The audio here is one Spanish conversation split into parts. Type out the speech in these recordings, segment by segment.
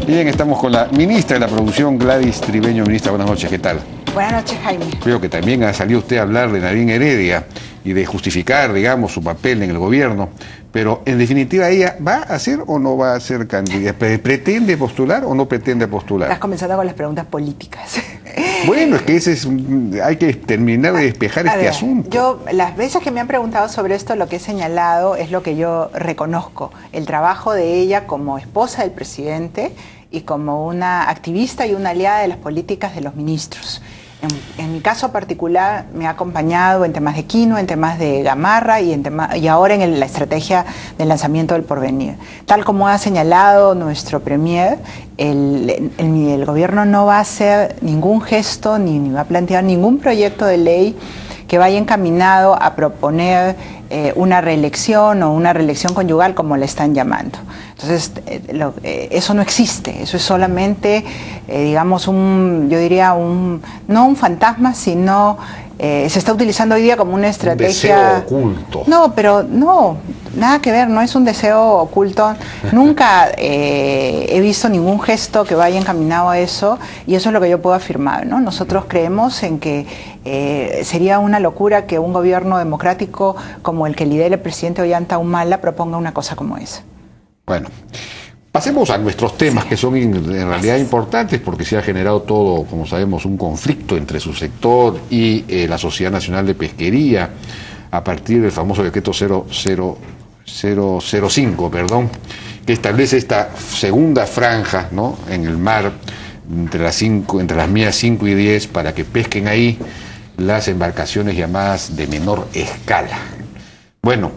Bien, estamos con la ministra de la Producción, Gladys Tribeño. Ministra, buenas noches, ¿qué tal? Buenas noches, Jaime. Creo que también ha salido usted a hablar de Nadine Heredia y de justificar, digamos, su papel en el gobierno, pero en definitiva, ¿ella va a ser o no va a ser candidata? ¿Pretende postular o no pretende postular? Estás comenzando con las preguntas políticas. Bueno, es que hay que terminar de despejar este asunto. Yo, las veces que me han preguntado sobre esto, lo que he señalado es lo que yo reconozco, el trabajo de ella como esposa del presidente y como una activista y una aliada de las políticas de los ministros. En mi caso particular me ha acompañado en temas de Quino, en temas de Gamarra y ahora en la estrategia del lanzamiento del Porvenir. Tal como ha señalado nuestro premier, el gobierno no va a hacer ningún gesto ni va a plantear ningún proyecto de ley que vaya encaminado a proponer una reelección o una reelección conyugal, como le están llamando. Entonces, eso no existe, eso es solamente, digamos, yo diría, no un fantasma, sino se está utilizando hoy día como una estrategia... Un deseo oculto. No, pero no, nada que ver, no es un deseo oculto. Nunca he visto ningún gesto que vaya encaminado a eso, y eso es lo que yo puedo afirmar, ¿no? Nosotros creemos en que sería una locura que un gobierno democrático como el que lidera el presidente Ollanta Humala proponga una cosa como esa. Bueno, pasemos a nuestros temas, que son en realidad importantes, porque se ha generado todo, como sabemos, un conflicto entre su sector y la Sociedad Nacional de Pesquería, a partir del famoso decreto 005, que establece esta segunda franja, ¿no?, en el mar, entre las mías 5 y 10, para que pesquen ahí las embarcaciones llamadas de menor escala. Bueno,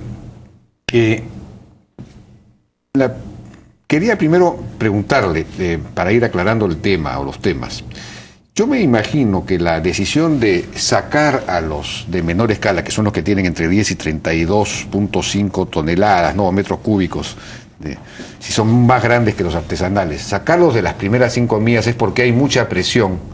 quería primero preguntarle, para ir aclarando el tema o los temas. Yo me imagino que la decisión de sacar a los de menor escala, que son los que tienen entre 10 y 32.5 toneladas, no, metros cúbicos, si son más grandes que los artesanales, sacarlos de las primeras 5 millas es porque hay mucha presión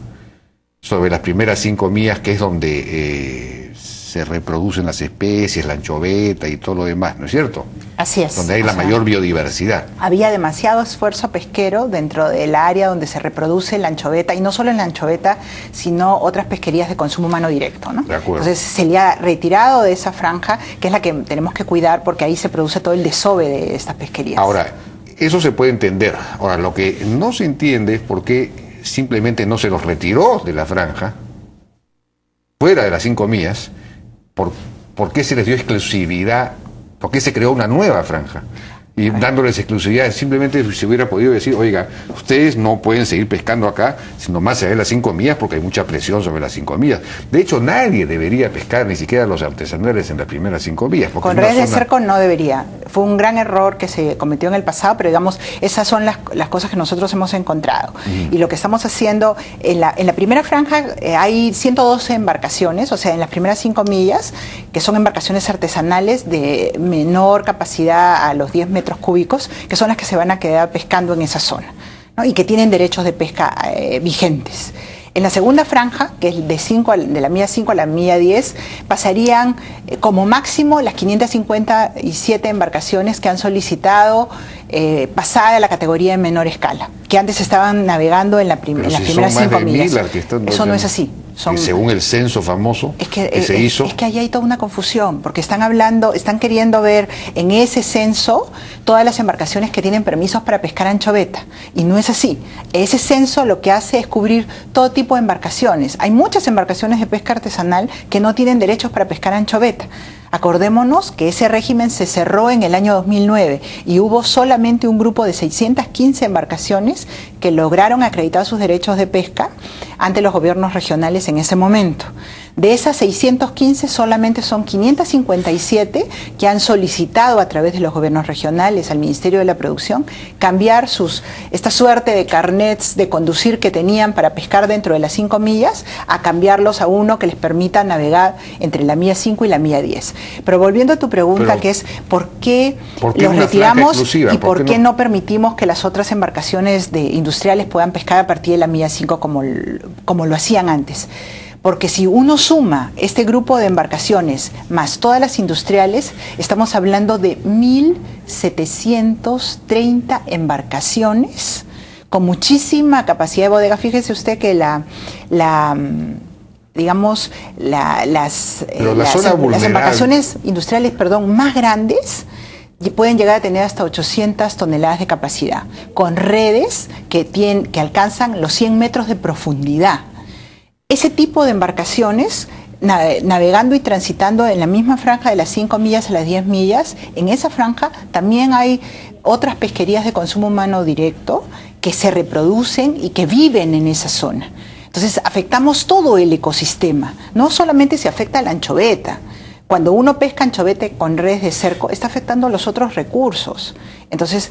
sobre las primeras 5 millas, que es donde se reproducen las especies, la anchoveta y todo lo demás, ¿no es cierto? Así es. Donde hay la mayor biodiversidad. Había demasiado esfuerzo pesquero dentro del área donde se reproduce la anchoveta, y no solo en la anchoveta, sino otras pesquerías de consumo humano directo, ¿no? De acuerdo. Entonces se le ha retirado de esa franja, que es la que tenemos que cuidar, porque ahí se produce todo el desove de estas pesquerías. Ahora, eso se puede entender. Ahora, lo que no se entiende es por qué simplemente no se los retiró de la franja, fuera de las 5 millas, ¿por qué se les dio exclusividad? ¿Por qué se creó una nueva franja? Y dándoles exclusividad, simplemente se hubiera podido decir, oiga, ustedes no pueden seguir pescando acá, sino más allá de las 5 millas, porque hay mucha presión sobre las 5 millas. De hecho, nadie debería pescar, ni siquiera los artesanales, en las primeras 5 millas. Con redes de cerco no debería. Fue un gran error que se cometió en el pasado, pero digamos, esas son las cosas que nosotros hemos encontrado. Y lo que estamos haciendo, en la primera franja hay 112 embarcaciones, o sea, en las primeras 5 millas, que son embarcaciones artesanales de menor capacidad a los 10 metros cúbicos, que son las que se van a quedar pescando en esa zona, ¿no? Y que tienen derechos de pesca vigentes. En la segunda franja, que es de la milla 5 a la milla 10, pasarían como máximo las 557 embarcaciones que han solicitado pasar a la categoría de menor escala, que antes estaban navegando en las primeras 5 millas. Eso no es así. Según el censo famoso que se hizo. Es que ahí hay toda una confusión, porque están queriendo ver en ese censo todas las embarcaciones que tienen permisos para pescar anchoveta, y no es así. Ese censo lo que hace es cubrir todo tipo de embarcaciones. Hay muchas embarcaciones de pesca artesanal que no tienen derechos para pescar anchoveta. Acordémonos que ese régimen se cerró en el año 2009 y hubo solamente un grupo de 615 embarcaciones que lograron acreditar sus derechos de pesca ante los gobiernos regionales en ese momento. De esas 615, solamente son 557 que han solicitado a través de los gobiernos regionales al Ministerio de la Producción cambiar esta suerte de carnets de conducir que tenían para pescar dentro de las 5 millas, a cambiarlos a uno que les permita navegar entre la milla 5 y la milla 10. Pero volviendo a tu pregunta, que es ¿por qué los retiramos y por qué no permitimos que las otras embarcaciones industriales puedan pescar a partir de la milla 5 como lo hacían antes? Porque si uno suma este grupo de embarcaciones más todas las industriales, estamos hablando de 1.730 embarcaciones con muchísima capacidad de bodega. Fíjese usted que digamos, las embarcaciones industriales, más grandes pueden llegar a tener hasta 800 toneladas de capacidad, con redes que alcanzan los 100 metros de profundidad. Ese tipo de embarcaciones, navegando y transitando en la misma franja de las 5 millas a las 10 millas, en esa franja también hay otras pesquerías de consumo humano directo que se reproducen y que viven en esa zona. Entonces afectamos todo el ecosistema, no solamente se afecta a la anchoveta. Cuando uno pesca anchovete con redes de cerco, está afectando los otros recursos. Entonces,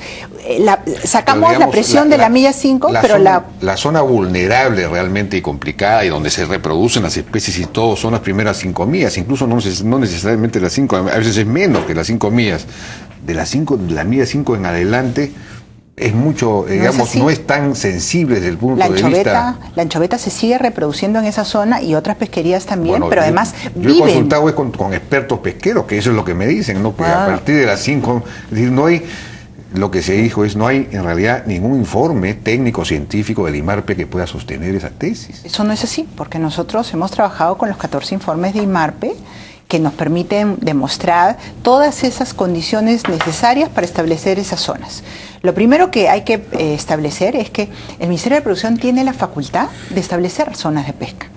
sacamos digamos, la presión de la milla 5, pero la zona vulnerable realmente y complicada y donde se reproducen las especies y todo son las primeras 5 millas, incluso no necesariamente las 5, a veces es menos que las 5 millas. De la milla 5 en adelante es mucho, digamos, no es tan sensible desde el punto de vista... La anchoveta se sigue reproduciendo en esa zona y otras pesquerías también, bueno, pero además yo he consultado con expertos pesqueros, que eso es lo que me dicen, ¿no? Pues a partir de las 5, es decir, no hay... Lo que se dijo es, no hay en realidad ningún informe técnico científico del IMARPE que pueda sostener esa tesis. Eso no es así, porque nosotros hemos trabajado con los 14 informes de IMARPE que nos permiten demostrar todas esas condiciones necesarias para establecer esas zonas. Lo primero que hay que establecer es que el Ministerio de Producción tiene la facultad de establecer zonas de pesca.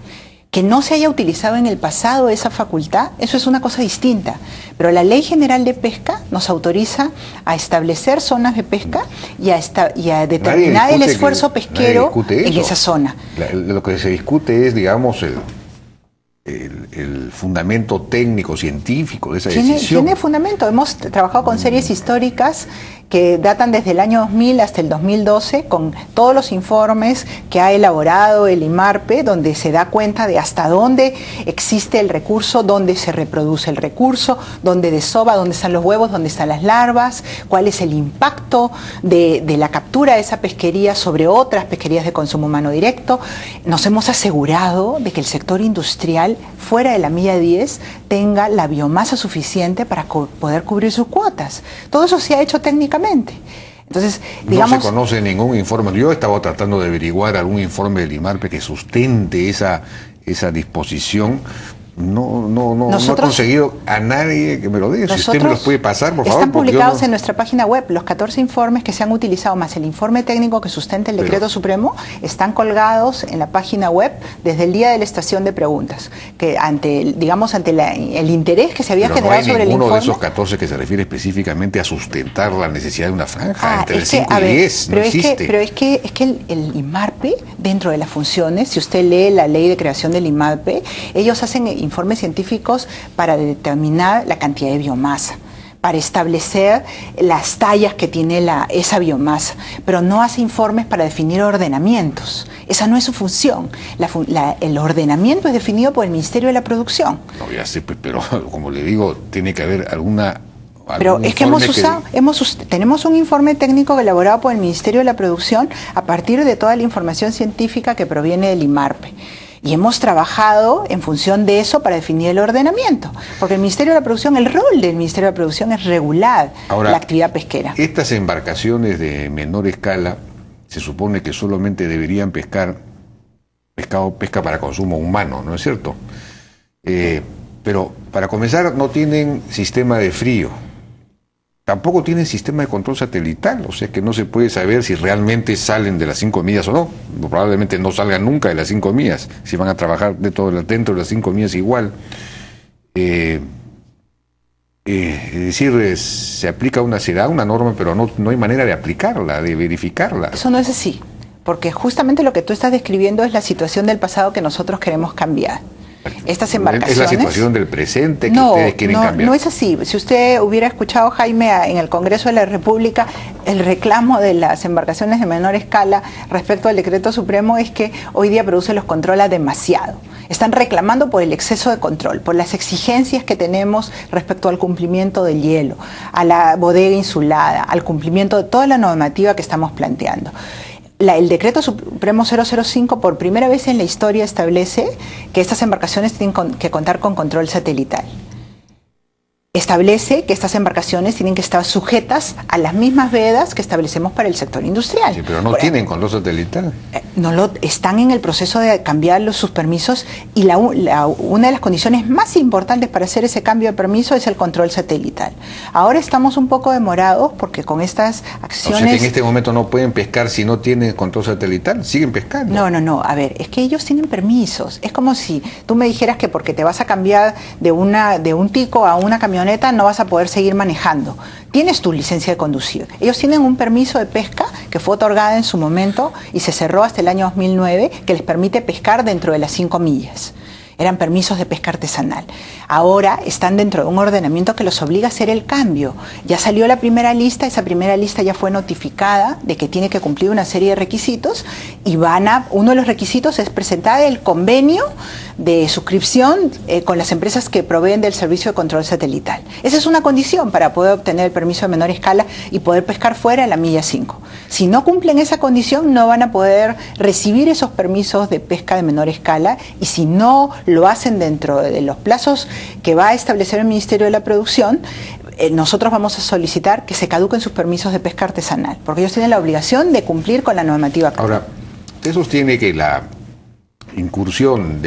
Que no se haya utilizado en el pasado esa facultad, eso es una cosa distinta. Pero la Ley General de Pesca nos autoriza a establecer zonas de pesca y a determinar el esfuerzo pesquero en esa zona. Lo que se discute es, digamos, el fundamento técnico, científico de esa decisión. Tiene fundamento. Hemos trabajado con series históricas que datan desde el año 2000 hasta el 2012, con todos los informes que ha elaborado el IMARPE, donde se da cuenta de hasta dónde existe el recurso, dónde se reproduce el recurso, dónde desova, dónde están los huevos, dónde están las larvas, cuál es el impacto de la captura de esa pesquería sobre otras pesquerías de consumo humano directo. Nos hemos asegurado de que el sector industrial, fuera de la milla 10, tenga la biomasa suficiente para poder cubrir sus cuotas. Todo eso se ha hecho técnicamente. Entonces, digamos, no se conoce ningún informe. Yo estaba tratando de averiguar algún informe del IMARPE que sustente esa disposición. No he conseguido a nadie que me lo diga. Si usted me los puede pasar, por favor. Están publicados en nuestra página web. Los 14 informes que se han utilizado, más el informe técnico que sustenta el Decreto Supremo, están colgados en la página web desde el día de la estación de preguntas. Que ante el interés que se había generado sobre el informe... no hay ninguno de esos 14 que se refiere específicamente a sustentar la necesidad de una franja entre el 5 y 10. No existe. Pero es que el IMARPE, dentro de las funciones, si usted lee la ley de creación del IMARPE, ellos hacen informes científicos para determinar la cantidad de biomasa, para establecer las tallas que tiene esa biomasa, pero no hace informes para definir ordenamientos. Esa no es su función. El ordenamiento es definido por el Ministerio de la Producción. No, ya sé, pero como le digo, tiene que haber alguna... Pero es que tenemos un informe técnico elaborado por el Ministerio de la Producción a partir de toda la información científica que proviene del IMARPE. Y hemos trabajado en función de eso para definir el ordenamiento. Porque el Ministerio de la Producción, el rol del Ministerio de la Producción es regular la actividad pesquera. Estas embarcaciones de menor escala se supone que solamente deberían pesca para consumo humano, ¿no es cierto? Pero para comenzar no tienen sistema de frío. Tampoco tienen sistema de control satelital, o sea que no se puede saber si realmente salen de las 5 millas o no. Probablemente no salgan nunca de las 5 millas, si van a trabajar dentro de las 5 millas igual. Es decir, se aplica una norma, pero no hay manera de aplicarla, de verificarla. Eso no es así, porque justamente lo que tú estás describiendo es la situación del pasado que nosotros queremos cambiar. Estas embarcaciones... Es la situación del presente que ustedes quieren cambiar. No es así. Si usted hubiera escuchado, Jaime, en el Congreso de la República, el reclamo de las embarcaciones de menor escala respecto al Decreto Supremo es que hoy día Produce los controla demasiado. Están reclamando por el exceso de control, por las exigencias que tenemos respecto al cumplimiento del hielo, a la bodega insulada, al cumplimiento de toda la normativa que estamos planteando. El Decreto Supremo 005 por primera vez en la historia establece que estas embarcaciones tienen que contar con control satelital. establece que estas embarcaciones tienen que estar sujetas a las mismas vedas que establecemos para el sector industrial. Sí, pero no tienen control satelital. Están en el proceso de cambiar sus permisos y una de las condiciones más importantes para hacer ese cambio de permiso es el control satelital. Ahora estamos un poco demorados porque con estas acciones... O sea que en este momento no pueden pescar si no tienen control satelital, siguen pescando. No, a ver, es que ellos tienen permisos. Es como si tú me dijeras que porque te vas a cambiar de un Tico a una camioneta no vas a poder seguir manejando. Tienes tu licencia de conducir. Ellos tienen un permiso de pesca que fue otorgada en su momento y se cerró hasta el año 2009 que les permite pescar dentro de las 5 millas. Eran permisos de pesca artesanal. Ahora están dentro de un ordenamiento que los obliga a hacer el cambio. Ya salió la primera lista, esa primera lista ya fue notificada de que tiene que cumplir una serie de requisitos y uno de los requisitos es presentar el convenio de suscripción con las empresas que proveen del servicio de control satelital. Esa es una condición para poder obtener el permiso de menor escala y poder pescar fuera de la milla 5. Si no cumplen esa condición, no van a poder recibir esos permisos de pesca de menor escala y si no lo hacen dentro de los plazos que va a establecer el Ministerio de la Producción, nosotros vamos a solicitar que se caduquen sus permisos de pesca artesanal, porque ellos tienen la obligación de cumplir con la normativa actual. Ahora, usted sostiene que la incursión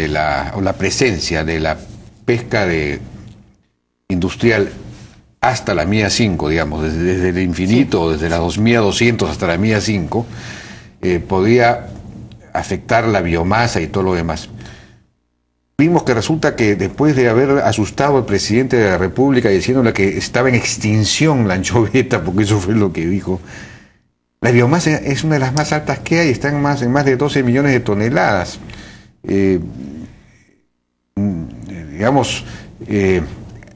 o la presencia de la pesca industrial hasta la milla 5, digamos, desde el infinito, sí, desde la 2200 hasta la milla 5, podía afectar la biomasa y todo lo demás. Vimos que resulta que después de haber asustado al presidente de la República diciéndole que estaba en extinción la anchoveta, porque eso fue lo que dijo, la biomasa es una de las más altas que hay, está en más de 12 millones de toneladas.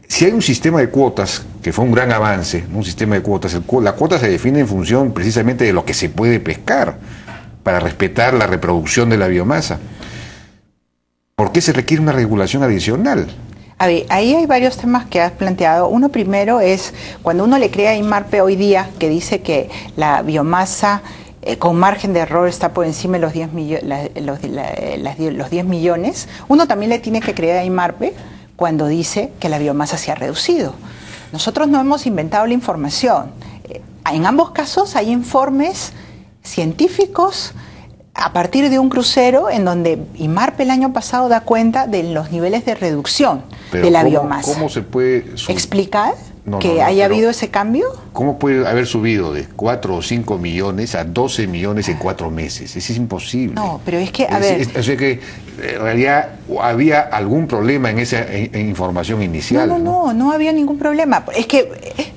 Si hay un sistema de cuotas, que fue un gran avance, un sistema de cuotas, la cuota se define en función precisamente de lo que se puede pescar, para respetar la reproducción de la biomasa. ¿Por qué se requiere una regulación adicional? A ver, ahí hay varios temas que has planteado. Uno primero es cuando uno le crea a INMARPE hoy día, que dice que la biomasa con margen de error está por encima de los 10 millones, uno también le tiene que creer a INMARPE cuando dice que la biomasa se ha reducido. Nosotros no hemos inventado la información. En ambos casos hay informes científicos a partir de un crucero en donde INMARPE el año pasado da cuenta de los niveles de reducción de la biomasa. ¿Cómo se puede explicar que haya habido ese cambio? ¿Cómo puede haber subido de 4 o 5 millones a 12 millones en 4 meses? Eso es imposible. No, pero es que, o sea que en realidad había algún problema en esa información inicial. No había ningún problema. Es que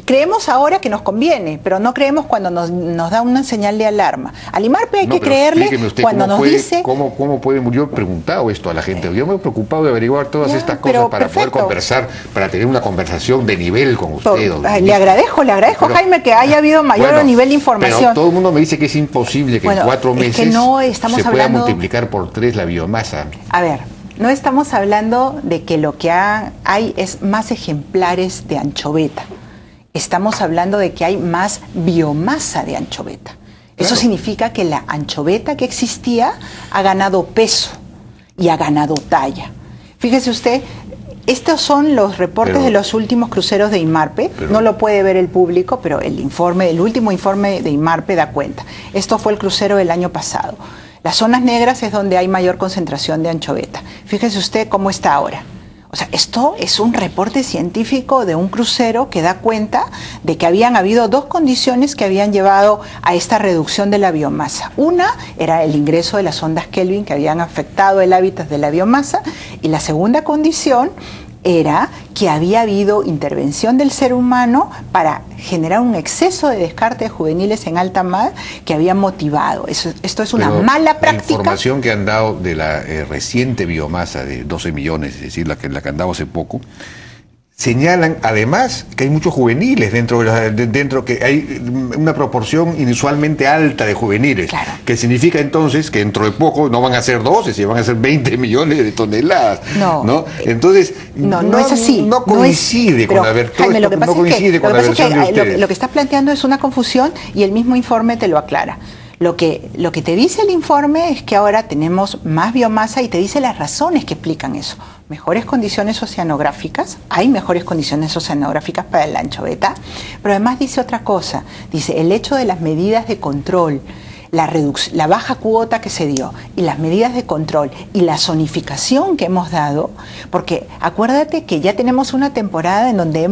creemos ahora que nos conviene, pero no creemos cuando nos da una señal de alarma. Al INMARPE hay que creerle cuando nos dice... ¿Cómo puede? Yo he preguntado esto a la gente. Yo me he preocupado de averiguar todas estas cosas para poder conversar, para tener una conversación de nivel con usted. Le agradezco, Jaime, que haya habido mayor nivel de información. Pero todo el mundo me dice que es imposible que en 4 meses se pueda multiplicar por 3 la biomasa. A ver, no estamos hablando de que lo que hay es más ejemplares de anchoveta. Estamos hablando de que hay más biomasa de anchoveta. Eso significa que la anchoveta que existía ha ganado peso y ha ganado talla. Fíjese usted, estos son los reportes de los últimos cruceros de INMARPE. No lo puede ver el público, pero el último informe de INMARPE da cuenta. Esto fue el crucero del año pasado. Las zonas negras es donde hay mayor concentración de anchoveta. Fíjese usted cómo está ahora. O sea, esto es un reporte científico de un crucero que da cuenta de que habían habido 2 condiciones que habían llevado a esta reducción de la biomasa. Una era el ingreso de las ondas Kelvin que habían afectado el hábitat de la biomasa y la segunda condición era que había habido intervención del ser humano para generar un exceso de descarte de juveniles en alta mar que había motivado. Esto es una mala práctica. La información que han dado de la reciente biomasa de 12 millones, es decir, la que han dado hace poco, señalan además que hay muchos juveniles dentro que hay una proporción inusualmente alta de juveniles, claro, que significa entonces que dentro de poco no van a ser 12, sino van a ser 20 millones de toneladas. No. Entonces, no es así. No coincide con la versión de ustedes. Lo que estás planteando es una confusión y el mismo informe te lo aclara. Lo que te dice el informe es que ahora tenemos más biomasa y te dice las razones que explican eso. Mejores condiciones oceanográficas, hay mejores condiciones oceanográficas para la anchoveta, pero además dice otra cosa, dice el hecho de las medidas de control, la baja cuota que se dio y las medidas de control y la zonificación que hemos dado, porque acuérdate que ya tenemos una temporada en donde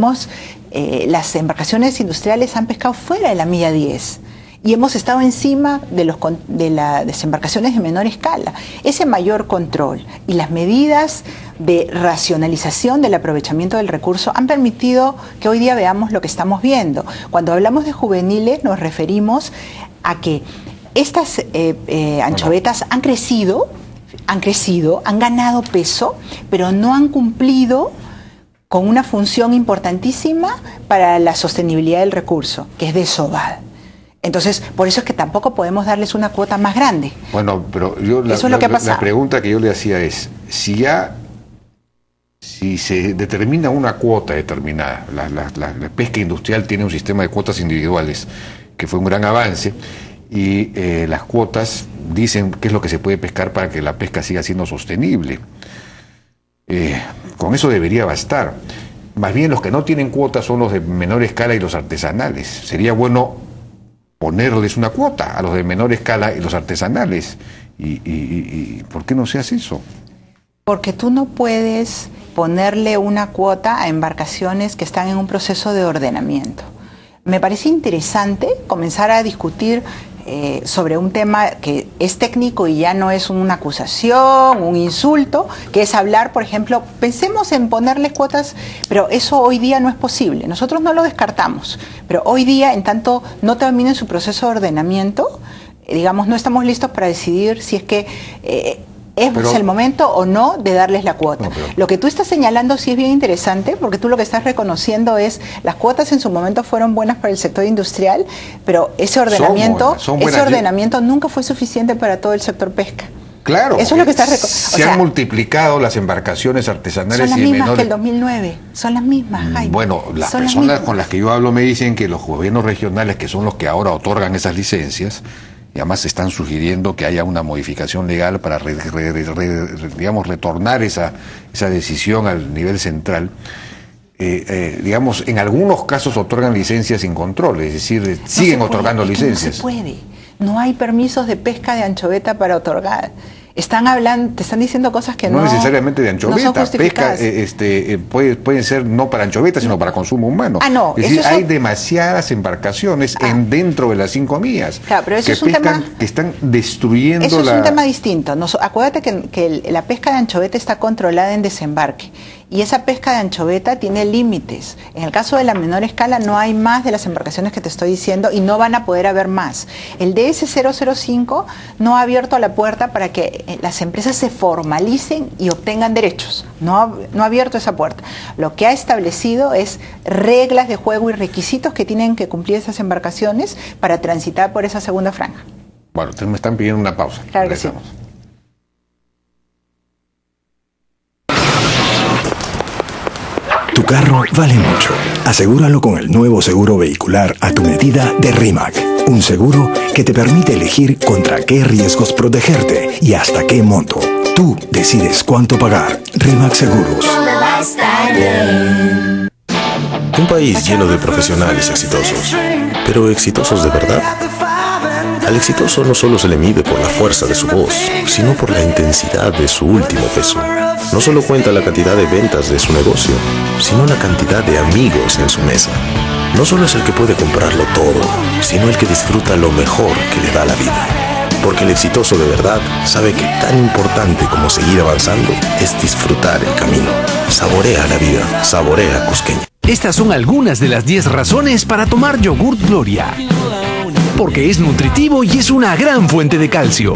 las embarcaciones industriales han pescado fuera de la milla 10 y hemos estado encima de las embarcaciones de menor escala. Ese mayor control y las medidas de racionalización del aprovechamiento del recurso han permitido que hoy día veamos lo que estamos viendo. Cuando hablamos de juveniles nos referimos a que estas anchovetas han crecido, han ganado peso, pero no han cumplido con una función importantísima para la sostenibilidad del recurso, que es desovar. Entonces, por eso es que tampoco podemos darles una cuota más grande. Bueno, pero yo la pregunta que yo le hacía es, si se determina una cuota determinada, la pesca industrial tiene un sistema de cuotas individuales, que fue un gran avance, y las cuotas dicen qué es lo que se puede pescar para que la pesca siga siendo sostenible. Con eso debería bastar. Más bien los que no tienen cuotas son los de menor escala y los artesanales. Sería bueno ponerles una cuota a los de menor escala y los artesanales. ¿Y por qué no se hace eso? Porque tú no puedes ponerle una cuota a embarcaciones que están en un proceso de ordenamiento. Me parece interesante comenzar a discutir sobre un tema que es técnico y ya no es una acusación, un insulto, que es hablar, por ejemplo, pensemos en ponerle cuotas, pero eso hoy día no es posible. Nosotros no lo descartamos, pero hoy día, en tanto no termine su proceso de ordenamiento, digamos, no estamos listos para decidir si es que es el momento o no de darles la cuota. No, lo que tú estás señalando sí es bien interesante, porque tú lo que estás reconociendo es las cuotas en su momento fueron buenas para el sector industrial, pero ese ordenamiento, nunca fue suficiente para todo el sector pesca. Claro, eso es lo que estás se han multiplicado las embarcaciones artesanales y menores. Son las mismas que el 2009, son las mismas, Jaime. Bueno, las personas con las que yo hablo me dicen que los gobiernos regionales, que son los que ahora otorgan esas licencias, y además están sugiriendo que haya una modificación legal para retornar esa decisión al nivel central. Digamos, en algunos casos otorgan licencias sin control, es decir, siguen otorgando licencias. No se puede, no hay permisos de pesca de anchoveta para otorgar. Te están diciendo cosas que no necesariamente de anchoveta, no son pesca pueden ser no para anchoveta, sino para consumo humano. No, es decir, hay demasiadas embarcaciones dentro de las 5 millas, claro, pero eso es un tema que están destruyendo eso es un tema distinto. Acuérdate que la pesca de anchoveta está controlada en desembarque. Y esa pesca de anchoveta tiene límites. En el caso de la menor escala no hay más de las embarcaciones que te estoy diciendo y no van a poder haber más. El DS005 no ha abierto la puerta para que las empresas se formalicen y obtengan derechos. No ha abierto esa puerta. Lo que ha establecido es reglas de juego y requisitos que tienen que cumplir esas embarcaciones para transitar por esa segunda franja. Bueno, ustedes me están pidiendo una pausa. Claro que sí. Tu carro vale mucho. Asegúralo con el nuevo seguro vehicular a tu medida de RIMAC. Un seguro que te permite elegir contra qué riesgos protegerte y hasta qué monto. Tú decides cuánto pagar. RIMAC Seguros. Un país lleno de profesionales exitosos. ¿Pero exitosos de verdad? Al exitoso no solo se le mide por la fuerza de su voz, sino por la intensidad de su último peso. No solo cuenta la cantidad de ventas de su negocio, sino la cantidad de amigos en su mesa. No solo es el que puede comprarlo todo, sino el que disfruta lo mejor que le da la vida. Porque el exitoso de verdad sabe que tan importante como seguir avanzando es disfrutar el camino. Saborea la vida, saborea Cusqueña. Estas son algunas de las 10 razones para tomar yogurt Gloria. Porque es nutritivo y es una gran fuente de calcio.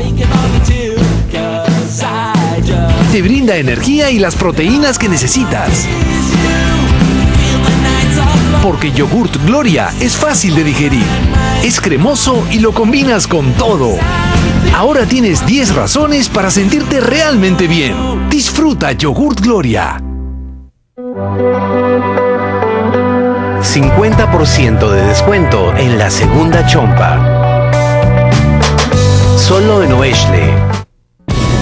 Te brinda energía y las proteínas que necesitas. Porque yogurt Gloria es fácil de digerir, es cremoso y lo combinas con todo. Ahora tienes 10 razones para sentirte realmente bien. Disfruta yogurt Gloria. 50% de descuento en la segunda chompa. solo en Oesle.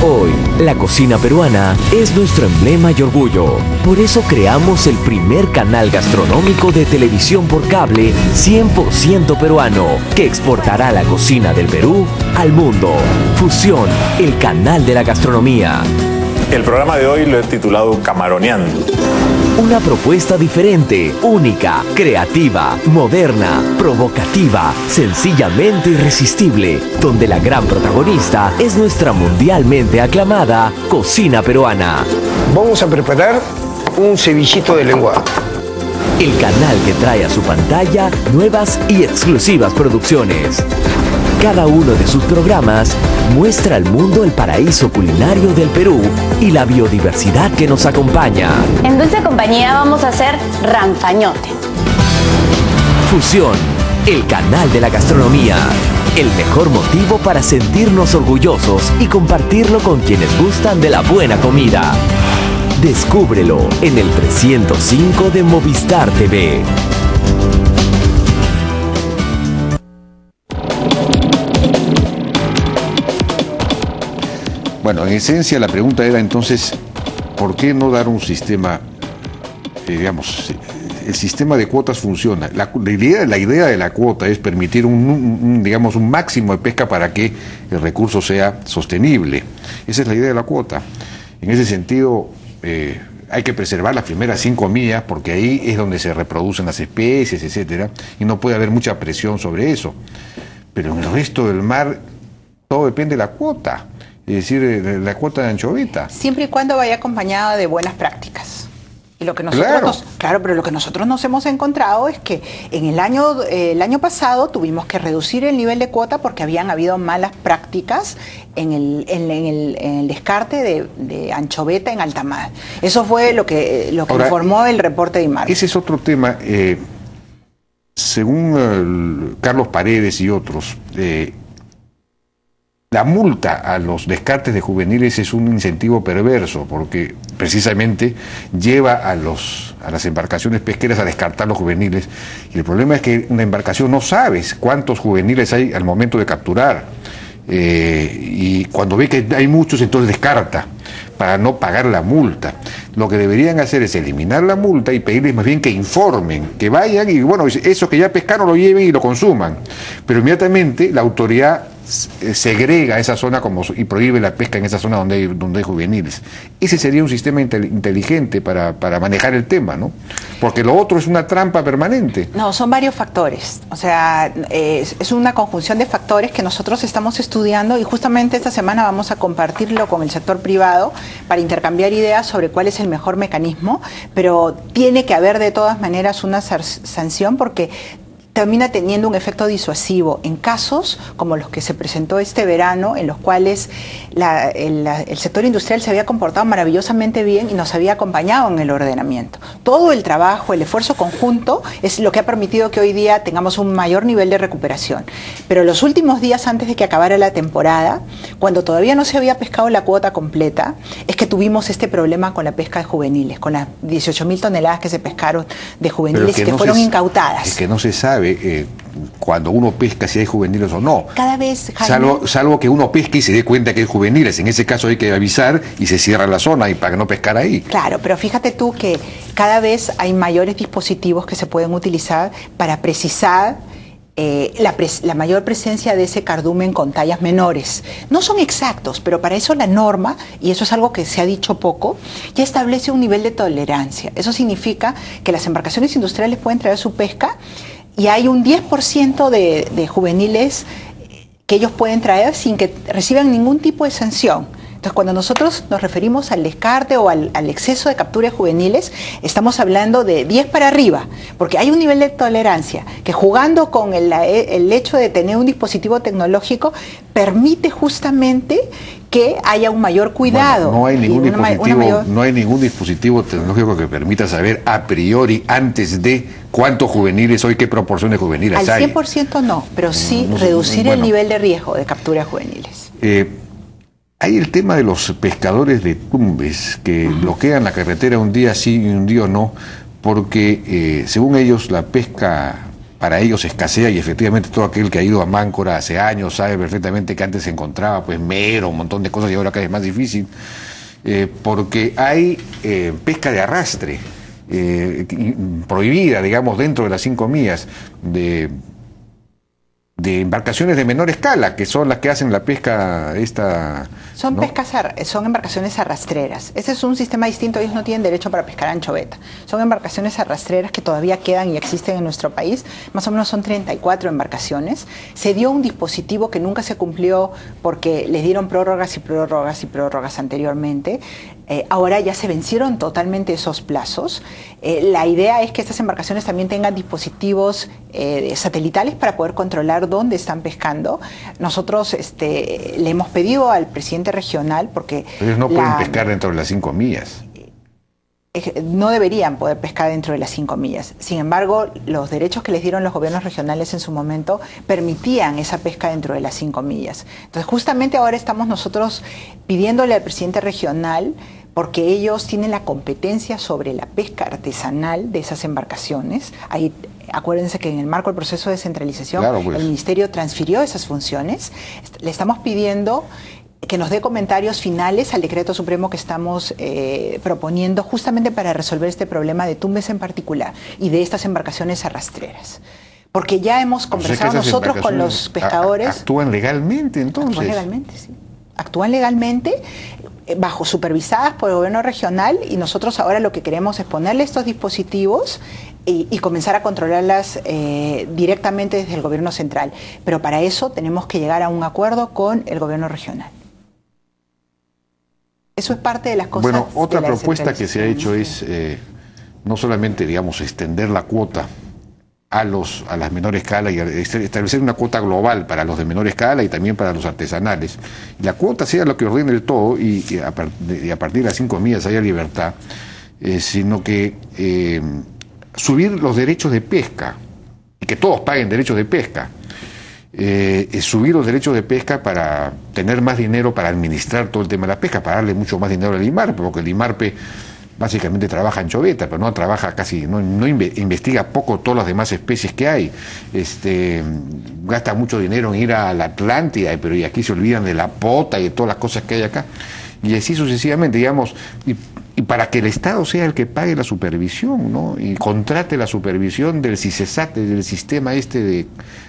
Hoy, la cocina peruana es nuestro emblema y orgullo. Por eso creamos el primer canal gastronómico de televisión por cable 100% peruano, que exportará la cocina del Perú al mundo. Fusión, el canal de la gastronomía. El programa de hoy lo he titulado Camaroneando. Una propuesta diferente, única, creativa, moderna, provocativa, sencillamente irresistible, donde la gran protagonista es nuestra mundialmente aclamada cocina peruana. Vamos a preparar un cevichito de lenguado. El canal que trae a su pantalla nuevas y exclusivas producciones. Cada uno de sus programas muestra al mundo el paraíso culinario del Perú y la biodiversidad que nos acompaña. En Dulce Compañía vamos a hacer ranfañote. Fusión, el canal de la gastronomía. El mejor motivo para sentirnos orgullosos y compartirlo con quienes gustan de la buena comida. Descúbrelo en el 305 de Movistar TV. Bueno, en esencia la pregunta era entonces, ¿por qué no dar un sistema, digamos, el sistema de cuotas funciona? La idea de la cuota es permitir digamos, un máximo de pesca para que el recurso sea sostenible. Esa es la idea de la cuota. En ese sentido, hay que preservar las primeras 5 millas porque ahí es donde se reproducen las especies, etcétera, y no puede haber mucha presión sobre eso. Pero en el resto del mar todo depende de la cuota. Es decir, la cuota de anchoveta. Siempre y cuando vaya acompañada de buenas prácticas. Y lo que nosotros pero lo que nosotros nos hemos encontrado es que en el año pasado tuvimos que reducir el nivel de cuota porque habían habido malas prácticas en el descarte de anchoveta en alta mar. Eso fue lo que ahora, informó el reporte de IMAR. Ese es otro tema. Según Carlos Paredes y otros, la multa a los descartes de juveniles es un incentivo perverso porque precisamente lleva a las embarcaciones pesqueras a descartar los juveniles, y el problema es que una embarcación no sabes cuántos juveniles hay al momento de capturar, y cuando ve que hay muchos entonces descarta para no pagar la multa. Lo que deberían hacer es eliminar la multa y pedirles más bien que informen, que vayan y bueno, esos que ya pescaron lo lleven y lo consuman, pero inmediatamente la autoridad segrega esa zona y prohíbe la pesca en esa zona donde hay juveniles. Ese sería un sistema inteligente para manejar el tema, ¿no? Porque lo otro es una trampa permanente. No, son varios factores. O sea, es una conjunción de factores que nosotros estamos estudiando y justamente esta semana vamos a compartirlo con el sector privado para intercambiar ideas sobre cuál es el mejor mecanismo, pero tiene que haber de todas maneras una sanción porque termina teniendo un efecto disuasivo en casos como los que se presentó este verano, en los cuales el sector industrial se había comportado maravillosamente bien y nos había acompañado en el ordenamiento. Todo el trabajo, el esfuerzo conjunto es lo que ha permitido que hoy día tengamos un mayor nivel de recuperación. Pero los últimos días antes de que acabara la temporada, cuando todavía no se había pescado la cuota completa, es que tuvimos este problema con la pesca de juveniles, con las 18.000 toneladas que se pescaron de juveniles que fueron incautadas. Es que no se sabe cuando uno pesca si hay juveniles o no. Cada vez, Jaime, salvo que uno pesque y se dé cuenta que hay juveniles. En ese caso hay que avisar y se cierra la zona y para no pescar ahí. Claro, pero fíjate tú que cada vez hay mayores dispositivos que se pueden utilizar para precisar la mayor presencia de ese cardumen con tallas menores. No son exactos, pero para eso la norma, y eso es algo que se ha dicho poco, ya establece un nivel de tolerancia. Eso significa que las embarcaciones industriales pueden traer su pesca y hay un 10% de juveniles que ellos pueden traer sin que reciban ningún tipo de sanción. Entonces, cuando nosotros nos referimos al descarte o al exceso de capturas juveniles, estamos hablando de 10 para arriba, porque hay un nivel de tolerancia que, jugando con el hecho de tener un dispositivo tecnológico, permite justamente que haya un mayor cuidado. Bueno, no hay ningún dispositivo tecnológico que permita saber a priori, antes de cuántos juveniles o qué proporción de juveniles hay. Al 100% no, pero sí reducir el nivel de riesgo de capturas juveniles. Hay el tema de los pescadores de tumbes que bloquean la carretera un día sí y un día no, porque según ellos la pesca para ellos escasea, y efectivamente todo aquel que ha ido a Máncora hace años sabe perfectamente que antes se encontraba pues mero, un montón de cosas, y ahora cada vez es más difícil, porque hay pesca de arrastre prohibida, digamos, dentro de las 5 millas de embarcaciones de menor escala, que son las que hacen la pesca esta... Son ¿no? son embarcaciones arrastreras. Ese es un sistema distinto, ellos no tienen derecho para pescar anchoveta. Son embarcaciones arrastreras que todavía quedan y existen en nuestro país. Más o menos son 34 embarcaciones. Se dio un dispositivo que nunca se cumplió porque les dieron prórrogas y prórrogas y prórrogas anteriormente. Ahora ya se vencieron totalmente esos plazos. La idea es que estas embarcaciones también tengan dispositivos satelitales para poder controlar dónde están pescando. Nosotros le hemos pedido al presidente regional, porque... Ellos no pueden pescar dentro de las 5 millas. No deberían poder pescar dentro de las 5 millas. Sin embargo, los derechos que les dieron los gobiernos regionales en su momento permitían esa pesca dentro de las 5 millas. Entonces, justamente ahora estamos nosotros pidiéndole al presidente regional, porque ellos tienen la competencia sobre la pesca artesanal de esas embarcaciones. Ahí, acuérdense que en el marco del proceso de descentralización, claro, pues, el ministerio transfirió esas funciones. Le estamos pidiendo que nos dé comentarios finales al decreto supremo que estamos proponiendo justamente para resolver este problema de Tumbes en particular y de estas embarcaciones arrastreras. Porque ya hemos conversado nosotros con los pescadores. ¿Actúan legalmente entonces? Actúan legalmente, sí. Actúan legalmente, supervisadas por el gobierno regional, y nosotros ahora lo que queremos es ponerle estos dispositivos y comenzar a controlarlas directamente desde el gobierno central. Pero para eso tenemos que llegar a un acuerdo con el gobierno regional. Eso es parte de las cosas. Bueno, otra propuesta que se ha hecho es no solamente, digamos, extender la cuota a las menores escala y establecer una cuota global para los de menor escala y también para los artesanales. La cuota sea lo que ordene el todo y a partir de las 5 millas haya libertad, sino que subir los derechos de pesca y que todos paguen derechos de pesca. Subir los derechos de pesca para tener más dinero para administrar todo el tema de la pesca, para darle mucho más dinero al IMARPE, porque el IMARPE básicamente trabaja anchoveta, pero no trabaja casi, no investiga poco todas las demás especies que hay. Gasta mucho dinero en ir a la Atlántida, pero y aquí se olvidan de la pota y de todas las cosas que hay acá. Y así sucesivamente, digamos, y para que el Estado sea el que pague la supervisión, ¿no? Y contrate la supervisión del CISESAT, del sistema de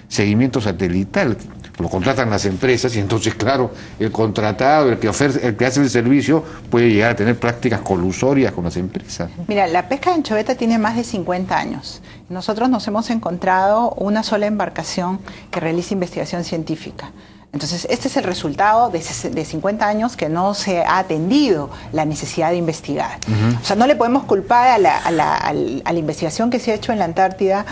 seguimiento satelital. Lo contratan las empresas y entonces, claro, el contratado, el que hace el servicio, puede llegar a tener prácticas colusorias con las empresas. Mira, la pesca de anchoveta tiene más de 50 años. Nosotros nos hemos encontrado una sola embarcación que realiza investigación científica. Entonces, este es el resultado de 50 años que no se ha atendido la necesidad de investigar. O sea, no le podemos culpar a la investigación que se ha hecho en la Antártida,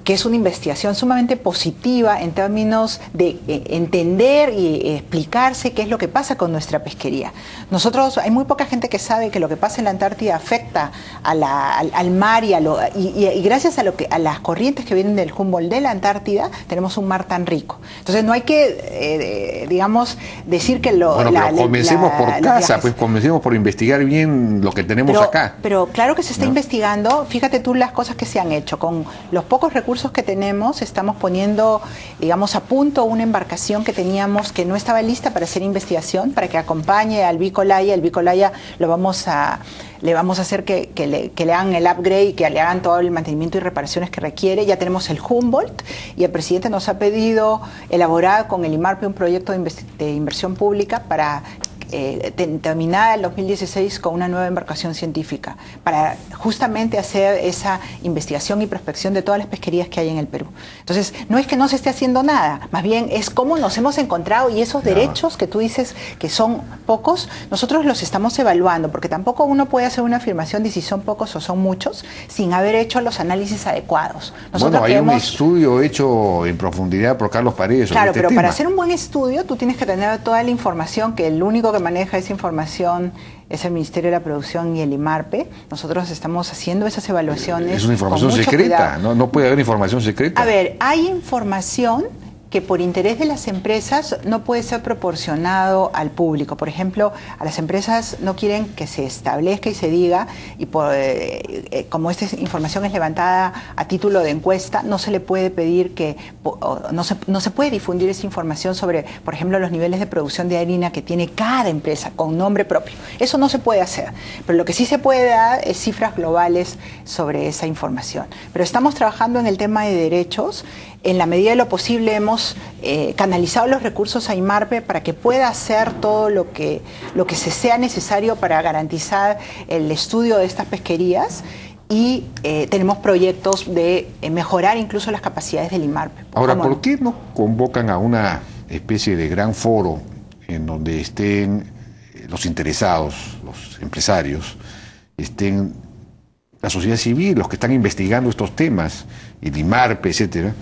que es una investigación sumamente positiva en términos de entender y explicarse qué es lo que pasa con nuestra pesquería. Nosotros, hay muy poca gente que sabe que lo que pasa en la Antártida afecta al mar y gracias a las corrientes que vienen del Humboldt de la Antártida, tenemos un mar tan rico. Entonces no hay que, digamos, decir que pero comencemos por casa, pues comencemos por investigar bien lo que tenemos acá. Pero claro que se está investigando. Fíjate tú las cosas que se han hecho. Con los pocos recursos que tenemos, estamos poniendo, digamos, a punto una embarcación que teníamos que no estaba lista para hacer investigación, para que acompañe al Bicolaya. El Bicolaya le vamos a hacer que le hagan el upgrade y que le hagan todo el mantenimiento y reparaciones que requiere. Ya tenemos el Humboldt y el presidente nos ha pedido elaborar con el IMARPE un proyecto de inversión pública para terminada el 2016 con una nueva embarcación científica para justamente hacer esa investigación y prospección de todas las pesquerías que hay en el Perú. Entonces, no es que no se esté haciendo nada, más bien es cómo nos hemos encontrado y esos derechos que tú dices que son pocos, nosotros los estamos evaluando, porque tampoco uno puede hacer una afirmación de si son pocos o son muchos sin haber hecho los análisis adecuados. Bueno, hay un estudio hecho en profundidad por Carlos Paredes sobre Claro, pero tema. Para hacer un buen estudio tú tienes que tener toda la información, que el único que maneja esa información es el Ministerio de la Producción y el IMARPE. Nosotros estamos haciendo esas evaluaciones. Es una información secreta, ¿no? No puede haber información secreta. A ver, hay información que por interés de las empresas no puede ser proporcionado al público. Por ejemplo, a las empresas no quieren que se establezca y se diga, y como esta información es levantada a título de encuesta, no se le puede pedir que, no se puede difundir esa información sobre, por ejemplo, los niveles de producción de harina que tiene cada empresa con nombre propio. Eso no se puede hacer, pero lo que sí se puede dar es cifras globales sobre esa información. Pero estamos trabajando en el tema de derechos. En la medida de lo posible hemos canalizado los recursos a IMARPE para que pueda hacer todo lo que se sea necesario para garantizar el estudio de estas pesquerías, y tenemos proyectos de mejorar incluso las capacidades del IMARPE. Ahora, ¿por qué no convocan a una especie de gran foro en donde estén los interesados, los empresarios, estén la sociedad civil, los que están investigando estos temas, el IMARPE, etcétera,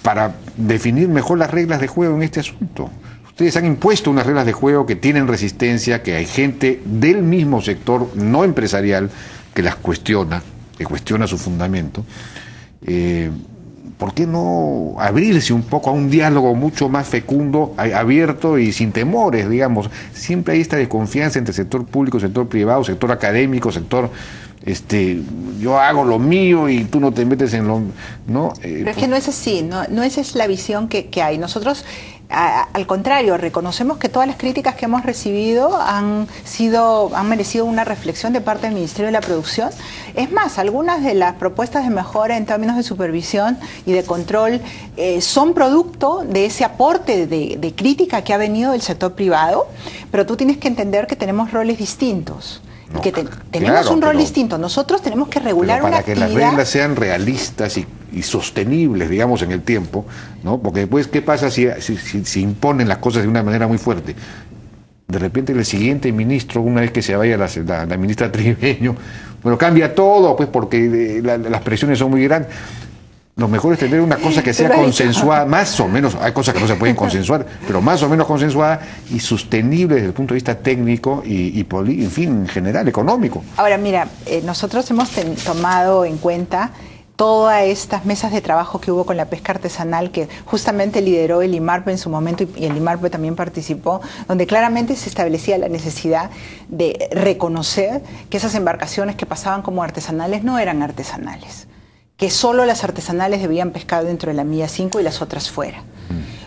para definir mejor las reglas de juego en este asunto? Ustedes han impuesto unas reglas de juego que tienen resistencia, que hay gente del mismo sector no empresarial que las cuestiona, que cuestiona su fundamento. ¿Por qué no abrirse un poco a un diálogo mucho más fecundo, abierto y sin temores, digamos? Siempre hay esta desconfianza entre sector público, sector privado, sector académico, sector... yo hago lo mío y tú no te metes en lo... ¿no? Pero es que no es así, no esa es la visión que hay. Nosotros, al contrario, reconocemos que todas las críticas que hemos recibido han merecido una reflexión de parte del Ministerio de la Producción. Es más, algunas de las propuestas de mejora en términos de supervisión y de control son producto de ese aporte de crítica que ha venido del sector privado, pero tú tienes que entender que tenemos roles distintos. No, que tenemos un rol distinto. Nosotros tenemos que regular una actividad. Para que las reglas sean realistas y sostenibles, digamos, en el tiempo, ¿no? Porque después, ¿qué pasa si imponen las cosas de una manera muy fuerte? De repente el siguiente ministro, una vez que se vaya la ministra Tribeño, bueno, cambia todo, pues, porque las presiones son muy grandes. Lo mejor es tener una cosa que sea consensuada, más o menos, hay cosas que no se pueden consensuar, pero más o menos consensuada y sostenible desde el punto de vista técnico en fin, en general, económico. Ahora, mira, nosotros hemos tomado en cuenta todas estas mesas de trabajo que hubo con la pesca artesanal, que justamente lideró el IMARPE en su momento, y el IMARPE también participó, donde claramente se establecía la necesidad de reconocer que esas embarcaciones que pasaban como artesanales no eran artesanales, que solo las artesanales debían pescar dentro de la milla 5 y las otras fuera.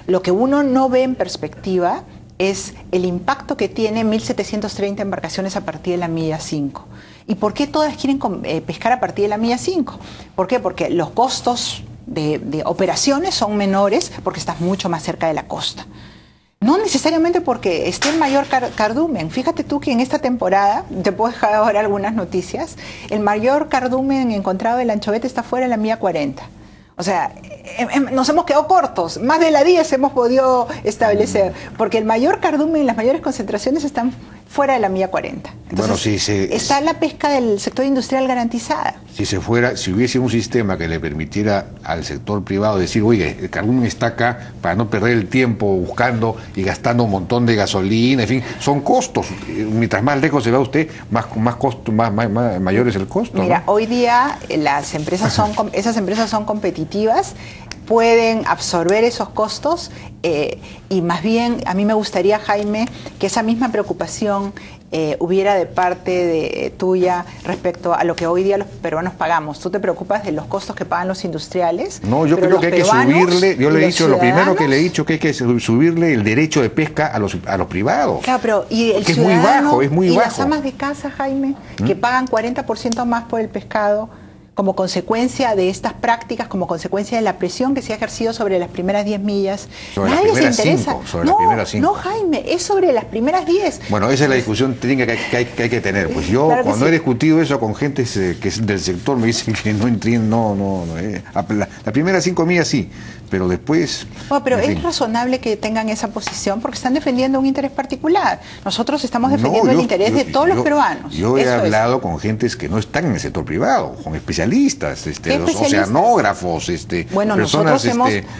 Lo que uno no ve en perspectiva es el impacto que tiene 1.730 embarcaciones a partir de la milla 5. ¿Y por qué todas quieren pescar a partir de la milla 5? ¿Por qué? Porque los costos de operaciones son menores, porque estás mucho más cerca de la costa. No necesariamente porque esté el mayor cardumen. Fíjate tú que en esta temporada, te puedo dejar ahora algunas noticias, el mayor cardumen encontrado del anchovete está fuera de la milla 40. O sea, nos hemos quedado cortos, más de la 10 hemos podido establecer, porque el mayor cardumen, las mayores concentraciones están fuera de la milla 40. Entonces, bueno, está la pesca del sector industrial garantizada. Si hubiese un sistema que le permitiera al sector privado decir, oye, el cardumen está acá para no perder el tiempo buscando y gastando un montón de gasolina, en fin, son costos. Mientras más lejos se va usted, mayor es el costo. Mira, ¿no? Hoy día esas empresas son competitivas, pueden absorber esos costos y más bien a mí me gustaría, Jaime, que esa misma preocupación hubiera de parte tuya respecto a lo que hoy día los peruanos pagamos. ¿Tú te preocupas de los costos que pagan los industriales? No, yo creo que hay que subirle, yo le he dicho, lo primero que le he dicho que hay que subirle el derecho de pesca a los privados. Claro, pero y el que es muy bajo, es muy bajo. Las amas de casa, Jaime, que pagan 40% más por el pescado, como consecuencia de estas prácticas, como consecuencia de la presión que se ha ejercido sobre las primeras 10 millas. Sobre las primeras 5. No, Jaime, es sobre las primeras 10. Bueno, esa es la discusión técnica que hay que tener. Pues yo, claro, cuando he discutido eso con gente que es del sector, me dicen que no entienden, la primera 5 millas sí, pero después... No, pero es razonable que tengan esa posición porque están defendiendo un interés particular. Nosotros estamos defendiendo el interés de todos los peruanos. Yo he hablado con gentes que no están en el sector privado, con especialistas, los oceanógrafos, bueno, personas,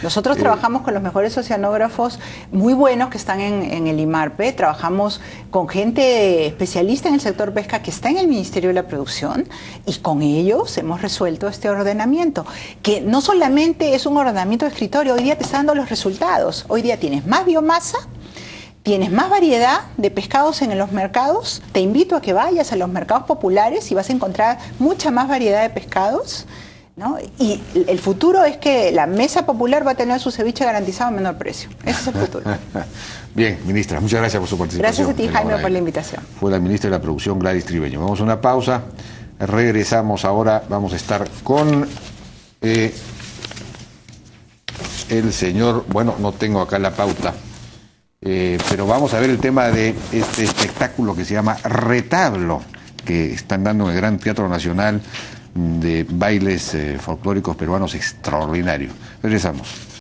nosotros trabajamos con los mejores oceanógrafos muy buenos que están en el IMARPE, trabajamos con gente especialista en el sector pesca que está en el Ministerio de la Producción y con ellos hemos resuelto este ordenamiento, que no solamente es un ordenamiento escritorio hoy día te está dando los resultados. Hoy día tienes más biomasa, tienes más variedad de pescados en los mercados. Te invito a que vayas a los mercados populares y vas a encontrar mucha más variedad de pescados, ¿no? Y el futuro es que la mesa popular va a tener su ceviche garantizado a menor precio. Ese es el futuro. Bien, ministra, muchas gracias por su participación. Gracias a ti, Jaime, por la invitación. Fue la ministra de la Producción, Gladys Tribeño. Vamos a una pausa, regresamos ahora, vamos a estar con el señor, bueno, no tengo acá la pauta, pero vamos a ver el tema de este espectáculo que se llama Retablo, que están dando en el Gran Teatro Nacional, de bailes folclóricos peruanos extraordinarios. Regresamos.